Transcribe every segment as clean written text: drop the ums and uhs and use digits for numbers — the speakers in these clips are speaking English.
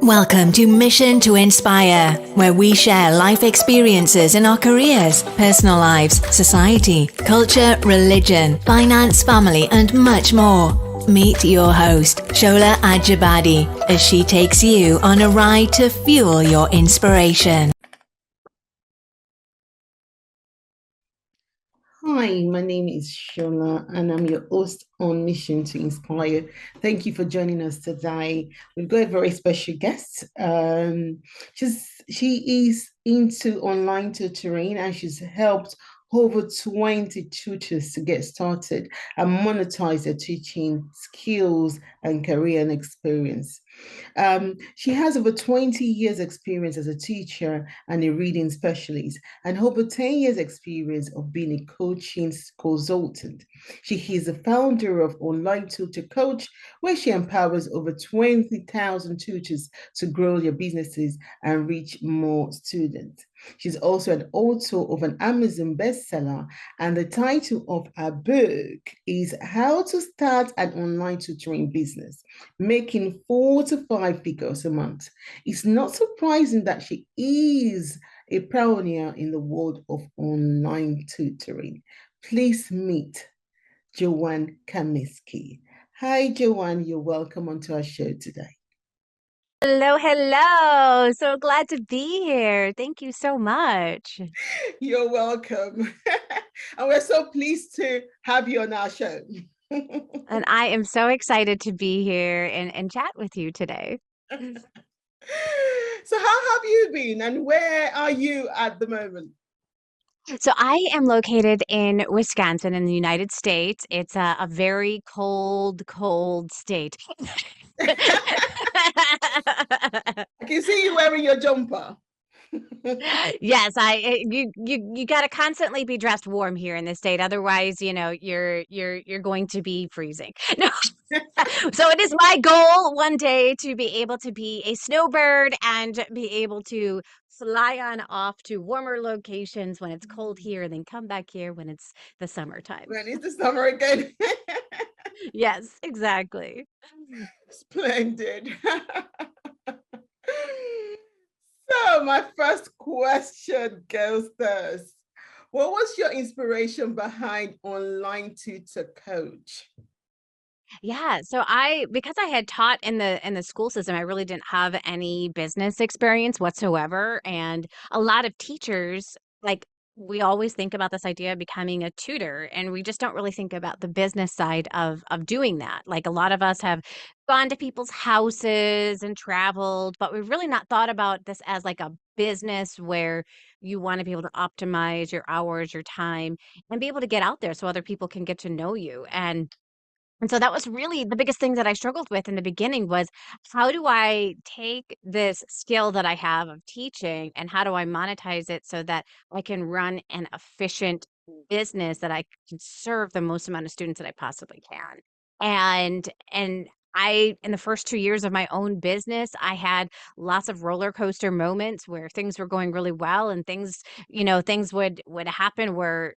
Welcome to Mission to Inspire, where we share life experiences in our careers, personal lives, society, culture, religion, finance, family, and much more. Meet your host, Shola Ajibade, as she takes you on a ride to fuel your inspiration. Hi, my name is Shola and I'm your host on Mission to Inspire. Thank you for joining us today. We've got a very special guest. She is into online tutoring and she's helped over 20 tutors to get started and monetize their teaching skills and career and experience. She has over 20 years experience as a teacher and a reading specialist and over 10 years experience of being a coaching consultant. She is the founder of Online Tutor Coach, where she empowers over 20,000 tutors to grow their businesses and reach more students. She's also an author of an Amazon bestseller, and the title of her book is How to Start an Online Tutoring Business, Making 4 to 5 figures a month. It's not surprising that she is a pioneer in the world of online tutoring. Please meet Joanne Kaminski. Hi, Joanne. You're welcome onto our show today. Hello, hello. So glad to be here. Thank you so much. You're welcome. And we're so pleased to have you on our show. And I am so excited to be here and chat with you today. So how have you been and where are you at the moment? So I am located in Wisconsin in the United States. It's a very cold state. I can see you wearing your jumper. Yes, you got to constantly be dressed warm here in the state. Otherwise, you're going to be freezing. No. So it is my goal one day to be able to be a snowbird and be able to fly on off to warmer locations when it's cold here, and then come back here when it's the summertime. When is the summer again? Yes, exactly. Splendid. So my first question goes this. What was your inspiration behind Online Tutor Coach? Yeah, so because I had taught in the school system, I really didn't have any business experience whatsoever, and a lot of teachers, like, we always think about this idea of becoming a tutor, and we just don't really think about the business side of doing that. Like, a lot of us have gone to people's houses and traveled, but we've really not thought about this as like a business where you want to be able to optimize your hours, your time, and be able to get out there so other people can get to know you. And so that was really the biggest thing that I struggled with in the beginning was, how do I take this skill that I have of teaching and how do I monetize it so that I can run an efficient business that I can serve the most amount of students that I possibly can. And I, in the first 2 years of my own business, I had lots of roller coaster moments where things were going really well, and things would happen where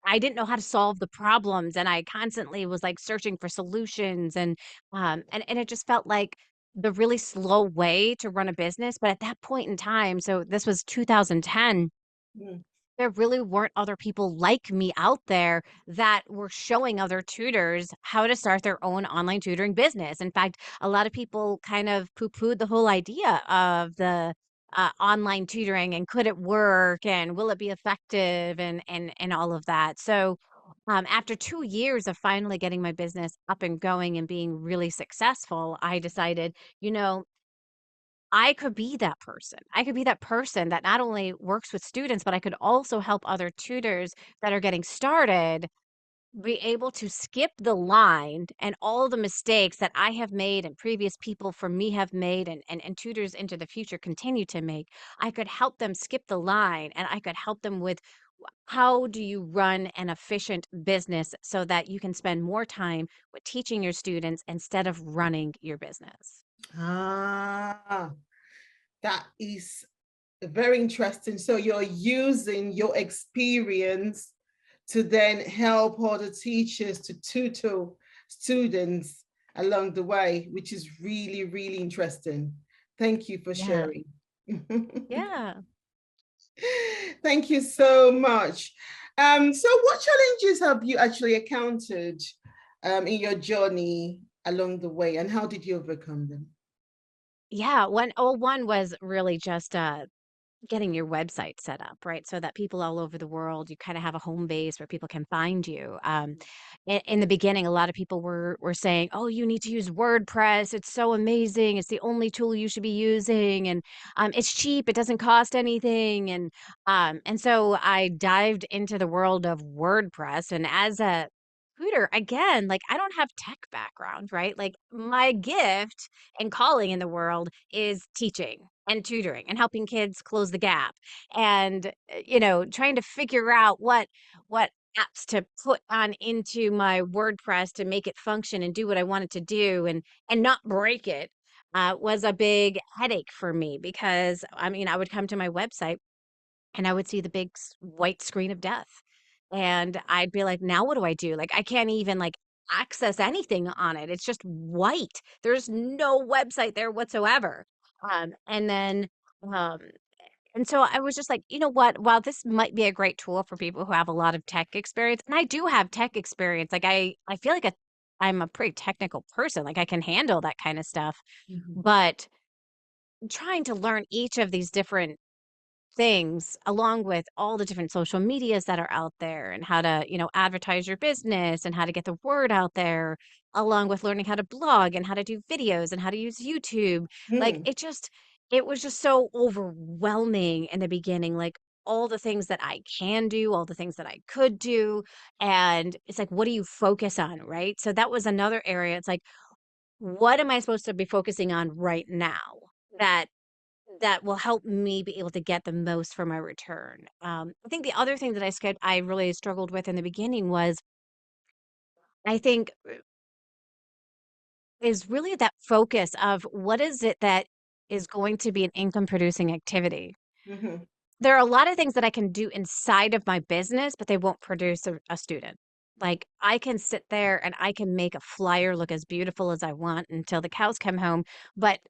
I didn't know how to solve the problems, and I constantly was, like, searching for solutions, and it just felt like the really slow way to run a business. But at that point in time, so this was 2010, Mm. there really weren't other people like me out there that were showing other tutors how to start their own online tutoring business. In fact, a lot of people kind of poo-pooed the whole idea of the online tutoring, and could it work, and will it be effective, and all of that. So after 2 years of finally getting my business up and going and being really successful, I decided, I could be that person. I could be that person that not only works with students, but I could also help other tutors that are getting started be able to skip the line and all the mistakes that I have made and previous people for me have made, and tutors into the future continue to make. I could help them skip the line, and I could help them with how do you run an efficient business so that you can spend more time with teaching your students instead of running your business. Ah, that is very interesting. So you're using your experience to then help other teachers to tutor students along the way, which is really, really interesting. Thank you for Yeah. sharing. Yeah. Thank you so much. So what challenges have you actually encountered in your journey along the way, and how did you overcome them? Yeah. One was really just getting your website set up, right? So that people all over the world, you kind of have a home base where people can find you. In the beginning, a lot of people were saying, "Oh, you need to use WordPress. It's so amazing. It's the only tool you should be using, and it's cheap. It doesn't cost anything." And so I dived into the world of WordPress, and as a tutor, again, like I don't have tech background, right? Like my gift and calling in the world is teaching and tutoring and helping kids close the gap and trying to figure out what apps to put on into my WordPress to make it function and do what I want it to do and not break it was a big headache for me because I mean I would come to my website and I would see the big white screen of death and I'd be like, now what do I do? Like I can't even like access anything on it. It's just white. There's no website there whatsoever. And then um and so I was just like, you know what? While this might be a great tool for people who have a lot of tech experience, and I do have tech experience, like I feel like I'm a pretty technical person. Like I can handle that kind of stuff. Mhm. But trying to learn each of these different things along with all the different social medias that are out there and how to, advertise your business and how to get the word out there, along with learning how to blog and how to do videos and how to use YouTube. Like Mm. it was just so overwhelming in the beginning, like all the things that I can do, all the things that I could do. And it's like, what do you focus on? Right. So that was another area. It's like, what am I supposed to be focusing on right now? That that will help me be able to get the most for my return. I think the other thing that I really struggled with in the beginning was I think is really that focus of what is it that is going to be an income producing activity. Mhm. There are a lot of things that I can do inside of my business, but they won't produce a student. Like I can sit there and I can make a flyer look as beautiful as I want until the cows come home, but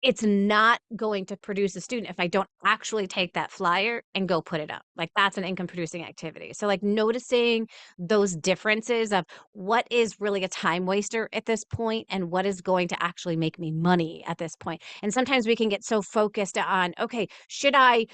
it's not going to produce a student if I don't actually take that flyer and go put it up. Like that's an income producing activity. So like noticing those differences of what is really a time waster at this point and what is going to actually make me money at this point. And sometimes we can get so focused on, okay, should I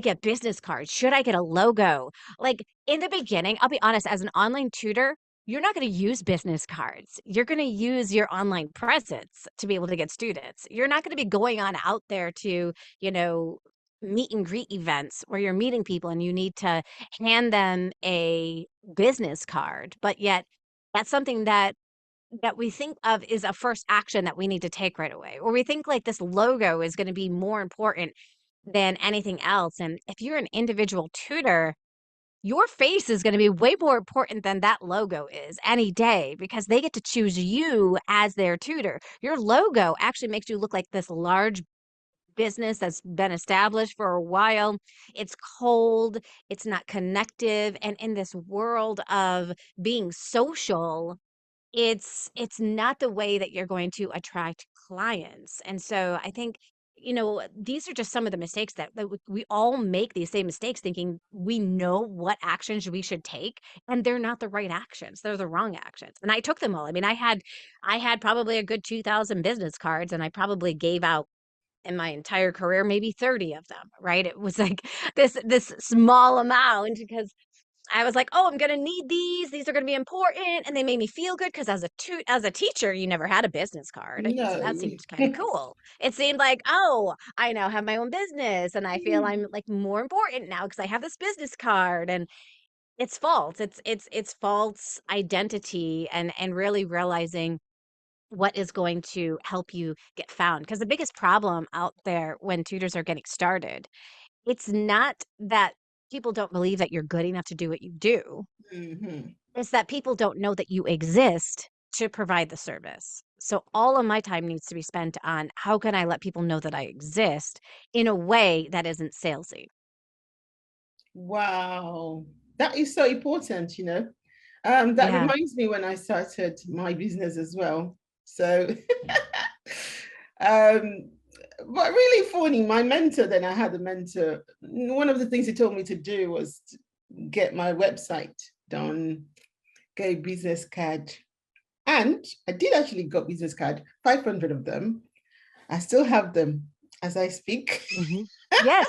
get business cards? Should I get a logo? Like in the beginning, I'll be honest, as an online tutor, you're not going to use business cards. You're going to use your online presence to be able to get students. You're not going to be going on out there to, you know, meet and greet events where you're meeting people and you need to hand them a business card. But yet that's something that we think of is a first action that we need to take right away. Or we think like this logo is going to be more important than anything else. And if you're an individual tutor, your face is going to be way more important than that logo is any day because they get to choose you as their tutor. Your logo actually makes you look like this large business that's been established for a while. It's cold, it's not connective. And in this world of being social, it's not the way that you're going to attract clients. And so I think, these are just some of the mistakes that we all make these same mistakes thinking we know what actions we should take and they're not the right actions. They're the wrong actions. And I took them all. I mean, I had probably a good 2,000 business cards and I probably gave out in my entire career maybe 30 of them, right? It was like this small amount because I was like, "Oh, I'm gonna need these. These are gonna be important," and they made me feel good because as a teacher, you never had a business card, so that No. seemed kinda cool. It seemed like, "Oh, I now have my own business, and I feel I'm, like, more important now because I have this business card," and it's false. It's false identity and really realizing what is going to help you get found. Because the biggest problem out there when tutors are getting started, it's not that people don't believe that you're good enough to do what you do. Mhm. It's that people don't know that you exist to provide the service. So all of my time needs to be spent on how can I let people know that I exist in a way that isn't salesy. Wow, that is so important, you know. That Yeah. reminds me when I started my business as well. So, um, but really funny. My mentor, then I had a mentor. One of the things he told me to do was to get my website done, get a business card. And I did actually got business card, 500 of them. I still have them as I speak. Yes.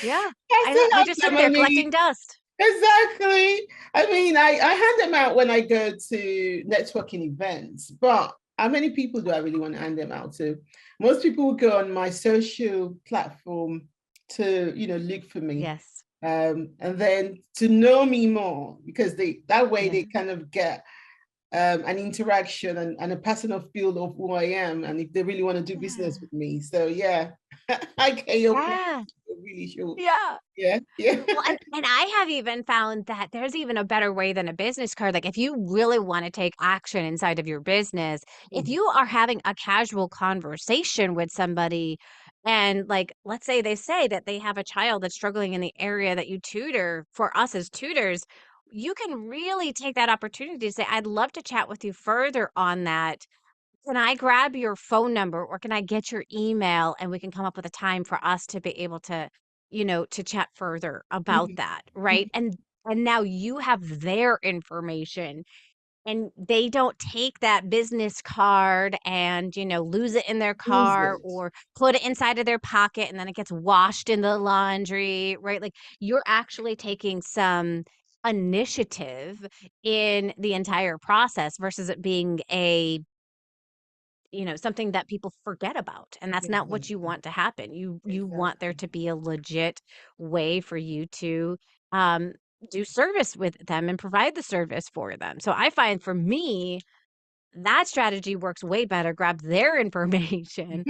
Yeah. I still They have just sit them. there collecting dust. Exactly. I mean, I hand them out when I go to networking events, but how many people do I really want to hand them out to? Most people will go on my social platform to, look for me. Yes. And then to know me more, because that way Yeah. they kind of get an interaction and a personal feel of who I am, and if they really want to do business with me. So yeah, I get your point. Yeah. Really sure. Yeah. Yeah. Well, and I have even found that there's even a better way than a business card. Like if you really want to take action inside of your business, if you are having a casual conversation with somebody and like let's say they say that they have a child that's struggling in the area that you tutor, for us as tutors, you can really take that opportunity to say, I'd love to chat with you further on that. Can I grab your phone number or can I get your email and we can come up with a time for us to be able to, to chat further about that, right? And now you have their information and they don't take that business card and, lose it in their Use car it. or put it inside of their pocket and then it gets washed in the laundry, right? Like you're actually taking some initiative in the entire process versus it being something that people forget about, and that's not what you Exactly. want to happen. You want there Exactly. to be a legit way for you to um do service with them and provide the service for them. So I find for me that strategy works way better. Grab their information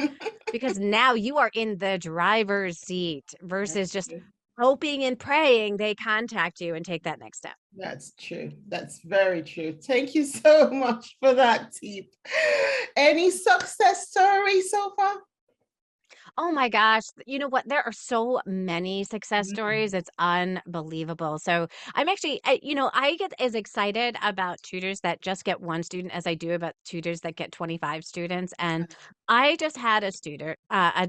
because now you are in the driver's seat versus That's just true. hoping and praying they contact you and take that next step. That's true. That's very true. Thank you so much for that tip. Any success stories so far? Oh my gosh. You know what? There are so many success Mm, stories. It's unbelievable. So I'm actually, I get as excited about tutors that just get one student as I do about tutors that get 25 students. And I just had a student, a,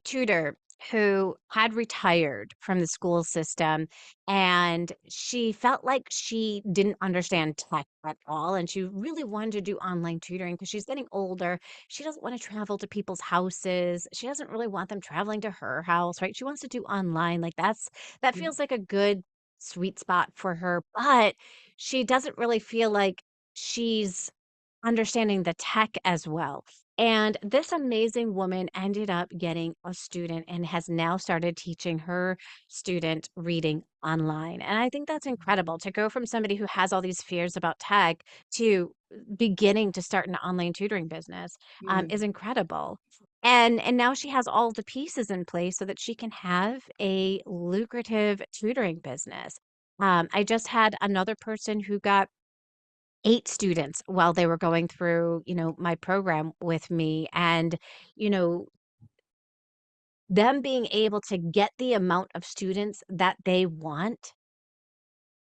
tutor who had retired from the school system and she felt like she didn't understand tech at all. And she really wanted to do online tutoring because she's getting older. She doesn't want to travel to people's houses. She doesn't really want them traveling to her house, right? She wants to do online. Like that mm, feels like a good sweet spot for her, but she doesn't really feel like she's understanding the tech as well. And this amazing woman ended up getting a student and has now started teaching her student reading online. And I think that's incredible to go from somebody who has all these fears about tech to beginning to start an online tutoring business mm. is incredible. And now she has all the pieces in place so that she can have a lucrative tutoring business. I just had another person who got 8 students while they were going through, my program with me. And, you know, them being able to get the amount of students that they want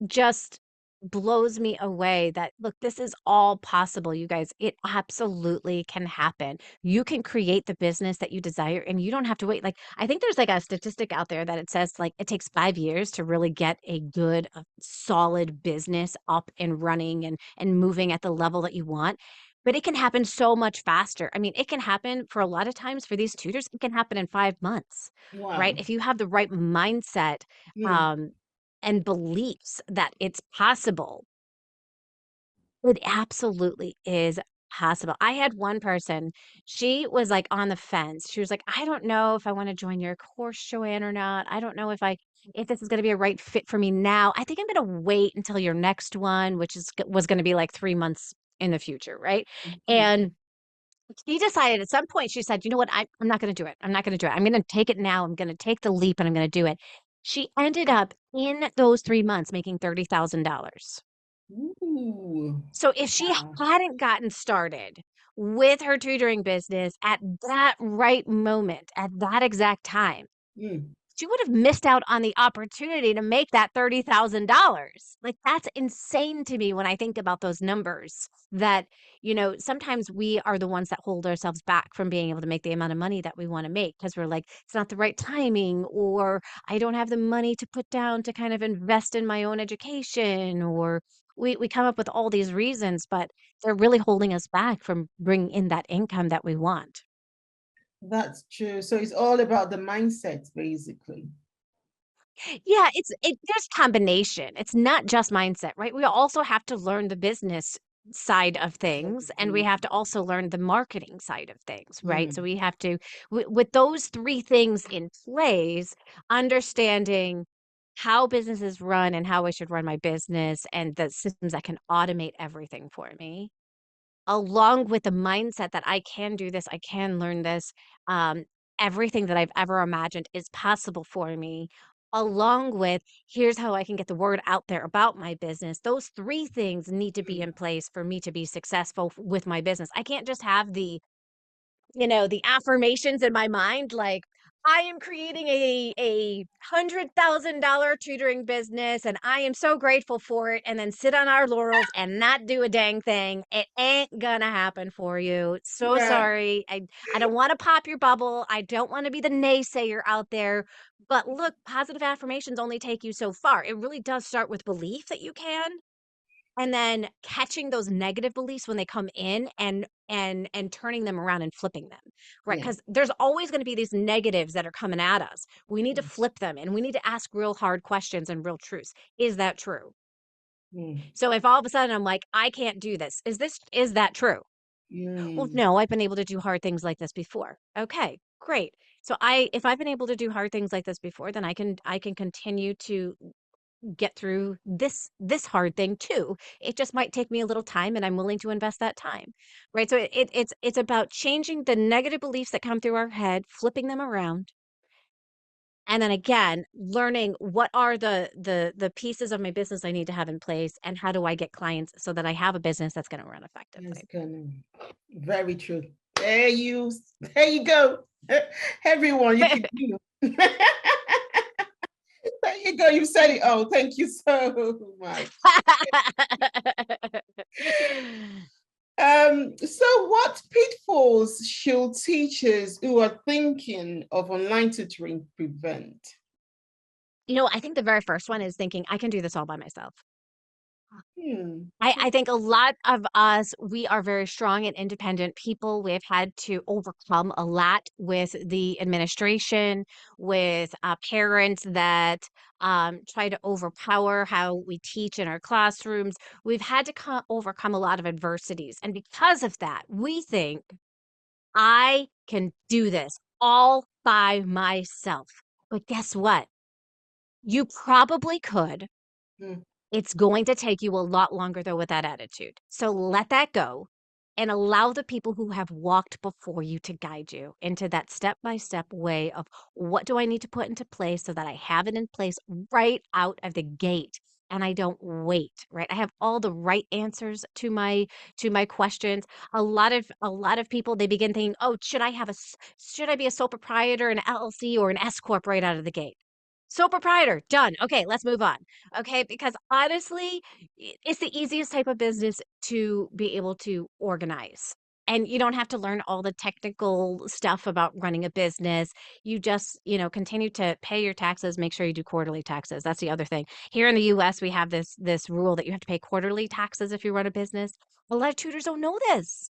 just blows me away that look, this is all possible, you guys. It absolutely can happen. You can create the business that you desire and you don't have to wait. Like I think there's like a statistic out there that it says like it takes 5 years to really get a good solid business up and running and moving at the level that you want. But it can happen so much faster. I mean, it can happen for a lot of times for these tutors, it can happen in 5 months, right? Wow. If you have the right mindset, Mm, um, and beliefs that it's possible. It absolutely is possible. I had one person, she was like on the fence. She was like, I don't know if I want to join your course, Joanne, or not. I don't know if this is going to be a right fit for me now. I think I'm going to wait until your next one, which was going to be like 3 months in the future, right? mm, And she decided at some point, she said, you know what? I'm not going to do it. I'm not going to do it. I'm going to take it now. I'm going to take the leap and I'm going to do it. She ended up in those 3 months making $30,000. ooh, So if she wow. hadn't gotten started with her tutoring business at that right moment, at that exact time, Mm, she would have missed out on the opportunity to make that $30,000. Like, that's insane to me when I think about those numbers. That, sometimes we are the ones that hold ourselves back from being able to make the amount of money that we want to make because we're like, it's not the right timing, or I don't have the money to put down to kind of invest in my own education, or we come up with all these reasons, but they're really holding us back from bringing in that income that we want. That's true. So it's all about the mindset, basically. Yeah, there's combination. It's not just mindset, right? We also have to learn the business side of things, and we have to also learn the marketing side of things, right? So Mm. we have to, with those three things in place, understanding how businesses run and how I should run my business and the systems that can automate everything for me, along with the mindset that I can do this, I can learn this, um, everything that I've ever imagined is possible for me, along with here's how I can get the word out there about my business. Those three things need to be in place for me to be successful with my business. I can't just have the affirmations in my mind, like, I am creating a $100,000 tutoring business and I am so grateful for it, and then sit on our laurels and not do a dang thing. It ain't gonna happen for you. So Yeah. sorry. I don't want to pop your bubble. I don't want to be the naysayer out there. But look, positive affirmations only take you so far. It really does start with belief that you can, and then catching those negative beliefs when they come in, and turning them around and flipping them, right? Yeah. Because there's always going to be these negatives that are coming at us. We need to Mm. flip them, and we need to ask real hard questions and real truths. Is that true? Mm. So if all of a sudden I'm like, I can't do this, is that true? Well, Mm. no, I've been able to do hard things like this before. Okay, great. So if I've been able to do hard things like this before, then I can continue to get through this hard thing too. It just might take me a little time, and I'm willing to invest that time. Right? So it's about changing the negative beliefs that come through our head, flipping them around, and then again, learning what are the pieces of my business I need to have in place, and how do I get clients so that I have a business that's going to run That's effectively. gonna very true. There you go. Everyone, you can do. There you go. You said it. Oh, thank you so much. So what pitfalls should teachers who are thinking of online tutoring prevent? I think the very first one is thinking I can do this all by myself. Hmm. I think a lot of us, we are very strong and independent people. We've had to overcome a lot with the administration, with parents that try to overpower how we teach in our classrooms. We've had to overcome a lot of adversities. And because of that, we think I can do this all by myself. But guess what? You probably could. Hmm. It's going to take you a lot longer, though, with that attitude. So let that go and allow the people who have walked before you to guide you into that step-by-step way of what do I need to put into place so that I have it in place right out of the gate, and I don't wait, right? I have all the right answers to my questions. A lot of people, they begin thinking, "Oh, should I be a sole proprietor, an LLC, or an S corp right out of the gate?" Sole proprietor, done. Okay, let's move on. Okay, because honestly, it's the easiest type of business to be able to organize. And you don't have to learn all the technical stuff about running a business. You just, continue to pay your taxes, make sure you do quarterly taxes. That's the other thing. Here in the US, we have this rule that you have to pay quarterly taxes if you run a business. A lot of tutors don't know this.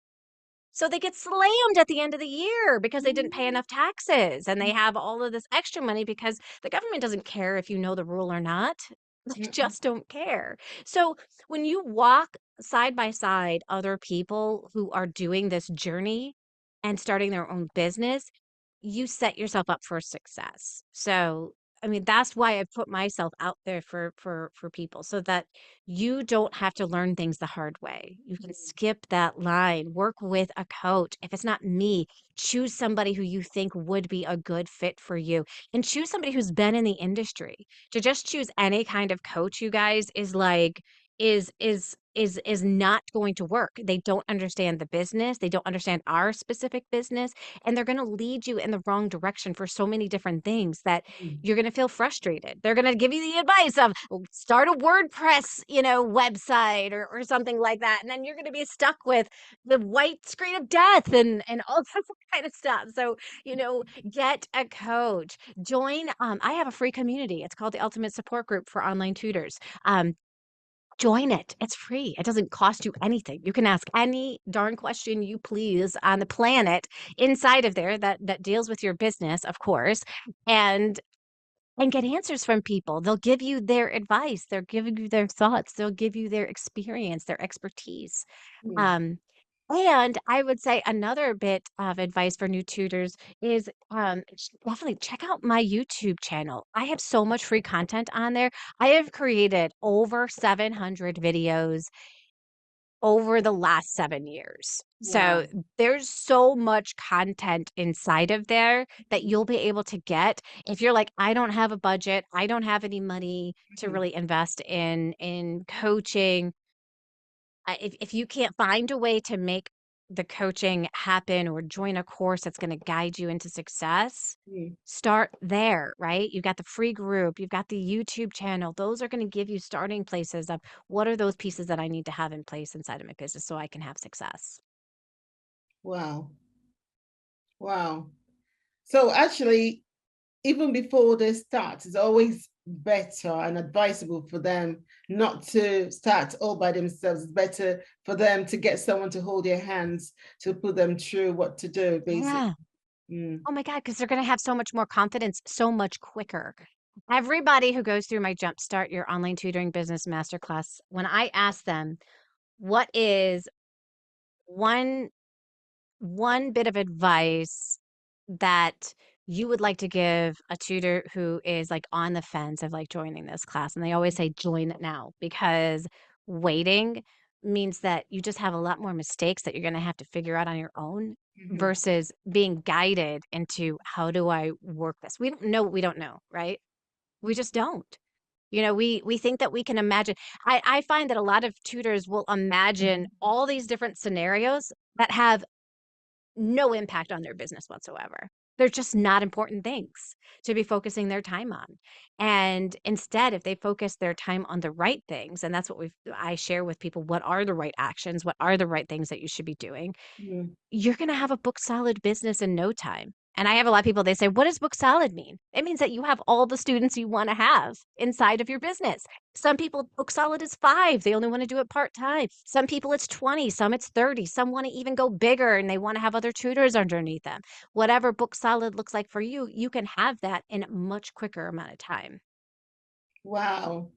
So they get slammed at the end of the year because they didn't pay enough taxes, and they have all of this extra money because the government doesn't care if you know the rule or not. They Mm-mm. just don't care. So when you walk side by side other people who are doing this journey and starting their own business, you set yourself up for success. So, I mean, that's why I put myself out there for people, so that you don't have to learn things the hard way. You can skip that line, work with a coach. If it's not me, choose somebody who you think would be a good fit for you, and choose somebody who's been in the industry. To just choose any kind of coach, you guys, is like is not going to work. They don't understand the business. They don't understand our specific business, and they're going to lead you in the wrong direction for so many different things that you're going to feel frustrated. They're going to give you the advice of start a WordPress, website or something like that, and then you're going to be stuck with the white screen of death and all that kind of stuff. So, get a coach. Join. I have a free community. It's called the Ultimate Support Group for Online Tutors. Join it. It's free. It doesn't cost you anything. You can ask any darn question you please on the planet inside of there that deals with your business, of course, and get answers from people. They'll give you their advice. They'll give you their thoughts. They'll give you their experience, their expertise. Um, and I would say another bit of advice for new tutors is definitely check out my YouTube channel. I have so much free content on there. I have created over 700 videos over the last 7 years. Wow. So there's so much content inside of there that you'll be able to get if you're like, I don't have a budget, I don't have any money to really invest in coaching. If you can't find a way to make the coaching happen or join a course that's going to guide you into success, start there, right? You've got the free group, you've got the YouTube channel. Those are going to give you starting places of what are those pieces that I need to have in place inside of my business so I can have success. Wow. Wow. So actually, even before they start, it's always better and advisable for them not to start all by themselves. It's better for them to get someone to hold their hands to put them through what to do, basically. Yeah. Oh my God, because they're going to have so much more confidence so much quicker. Everybody who goes through my Jumpstart Your Online Tutoring Business Masterclass, when I ask them, what is one bit of advice that you would like to give a tutor who is like on the fence of like joining this class? And they always say, join it now, because waiting means that you just have a lot more mistakes that you're going to have to figure out on your own versus being guided into how do I work this? We don't know what we don't know, right? We just don't. We think that we can imagine. I find that a lot of tutors will imagine all these different scenarios that have no impact on their business whatsoever. They're just not important things to be focusing their time on. And instead, if they focus their time on the right things, and that's what I share with people, what are the right actions? What are the right things that you should be doing? You're going to have a book solid business in no time. And I have a lot of people, they say, what does book solid mean? It means that you have all the students you want to have inside of your business. Some people, book solid is 5. They only want to do it part-time. Some people it's 20, some it's 30. Some want to even go bigger and they want to have other tutors underneath them. Whatever book solid looks like for you, you can have that in a much quicker amount of time. Wow.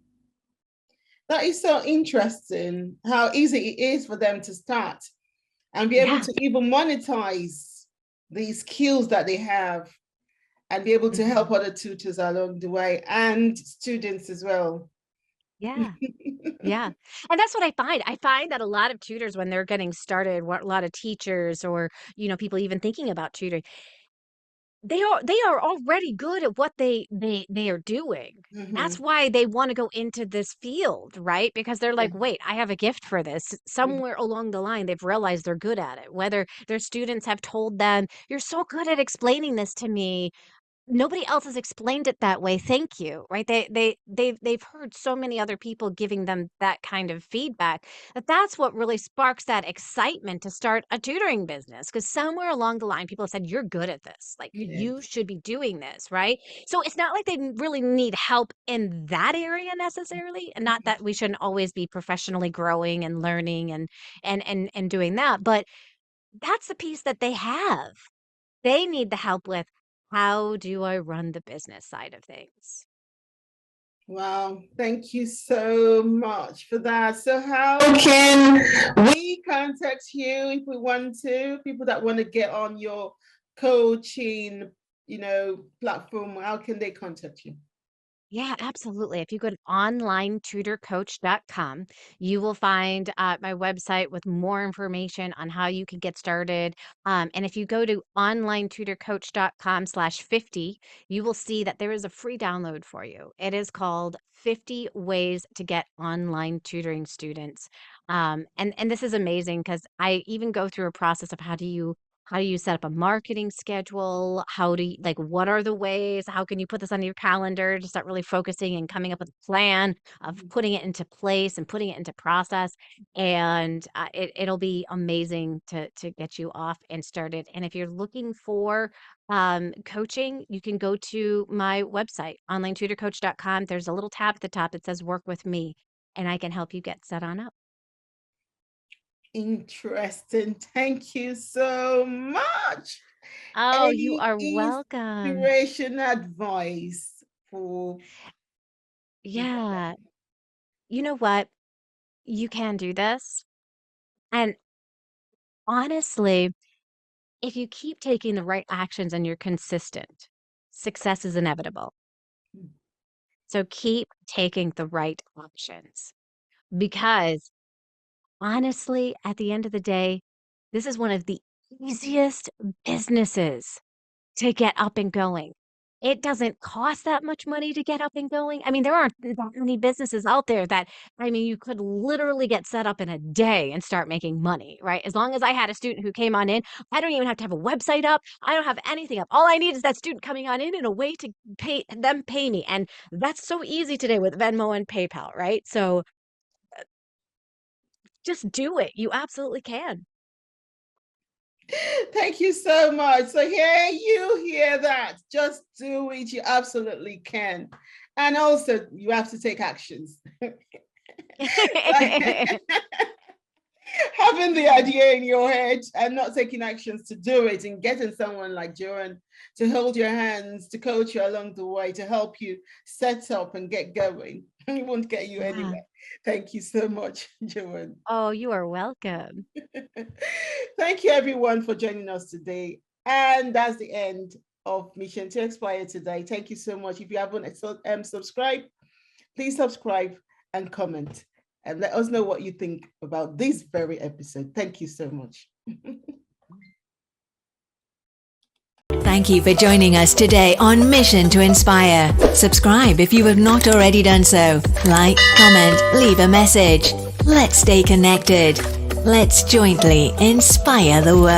That is so interesting, how easy it is for them to start and be able to even monetize the skills that they have and be able to help other tutors along the way and students as well. Yeah. Yeah. And that's what I find. I find that a lot of tutors, when they're getting started, a lot of teachers or, people even thinking about tutoring, they are already good at what they are doing. That's why they want to go into this field, right? Because they're like, wait, I have a gift for this. Somewhere along the line, they've realized they're good at it. Whether their students have told them, you're so good at explaining this to me, nobody else has explained it that way. Thank you. Right. They've heard so many other people giving them that kind of feedback that's what really sparks that excitement to start a tutoring business. Because somewhere along the line, people have said, you're good at this. Like you should be doing this. Right. So it's not like they really need help in that area necessarily. And not that we shouldn't always be professionally growing and learning and doing that. But that's the piece that they have. They need the help with, how do I run the business side of things? Wow, thank you so much for that. So how can we contact you if we want to? People that want to get on your coaching, platform, how can they contact you? Yeah, absolutely. If you go to onlinetutorcoach.com, you will find my website with more information on how you can get started. And if you go to onlinetutorcoach.com/50, you will see that there is a free download for you. It is called 50 Ways to Get Online Tutoring Students. And this is amazing because I even go through a process of how do you set up a marketing schedule? How do you, like, what are the ways? How can you put this on your calendar to start really focusing and coming up with a plan of putting it into place and putting it into process? And it'll be amazing to get you off and started. And if you're looking for coaching, you can go to my website, onlinetutorcoach.com. There's a little tab at the top that says work with me, and I can help you get set on up. Interesting. Thank you so much. Oh, you Any are welcome. inspiration advice for people? Yeah. You know what? You can do this. And honestly, if you keep taking the right actions and you're consistent, success is inevitable. So keep taking the right actions because honestly, at the end of the day, this is one of the easiest businesses to get up and going. It doesn't cost that much money to get up and going. I mean, there aren't that many businesses out there that, I mean, you could literally get set up in a day and start making money, right? As long as I had a student who came on in, I don't even have to have a website up. I don't have anything up. All I need is that student coming on in and a way to pay me. And that's so easy today with Venmo and PayPal, right? So just do it. You absolutely can. Thank you so much. So here you hear that. Just do it. You absolutely can. And also you have to take actions. Having the idea in your head and not taking actions to do it, and getting someone like Joanne to hold your hands, to coach you along the way, to help you set up and get going, it won't get you anywhere. Thank you so much, Joanne. Oh, you are welcome. Thank you everyone for joining us today. And that's the end of Mission to Inspire today. Thank you so much. If you haven't subscribed, please subscribe and comment and let us know what you think about this very episode. Thank you so much. Thank you for joining us today on Mission to Inspire. Subscribe if you have not already done so. Like, comment, leave a message. Let's stay connected. Let's jointly inspire the world.